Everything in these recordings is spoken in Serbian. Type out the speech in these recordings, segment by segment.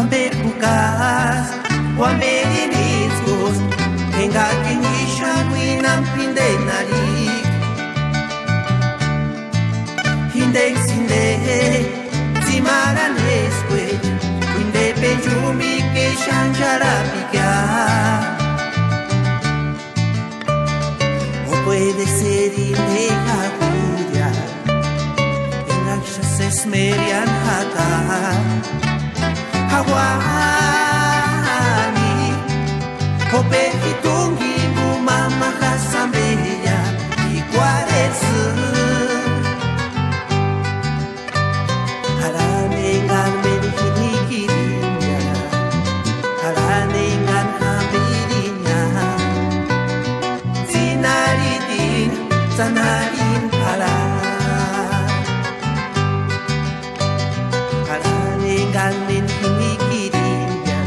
amberkukas wamberinitskus engakingishan winampidenarik hindeksinde zimaranesque indepejumi que shanjarapika o puede ser inegabuya engaksha esmerian haka hawani opekitungi mama kasambeya iguaresu haranengan menhinikinya haranengan habirinya sinaridin sanarin haranengan menhinikinya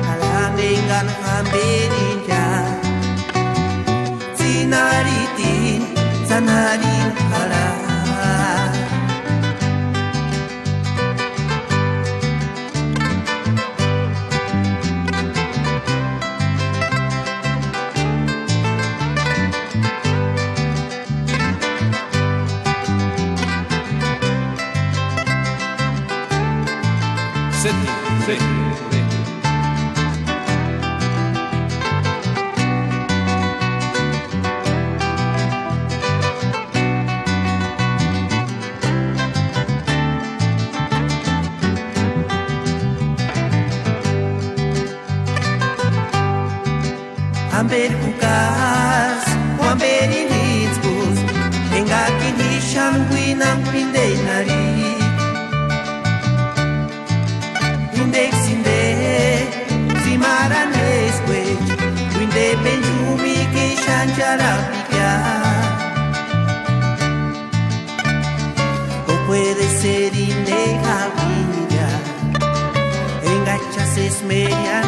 haranengan habirinya sinaridin sanarin amberkukas wamberinitskus engakinishan winampidenarik indexinde zimaranesque windepenjumi que shanjarapika o puede ser inegable engachas esmeria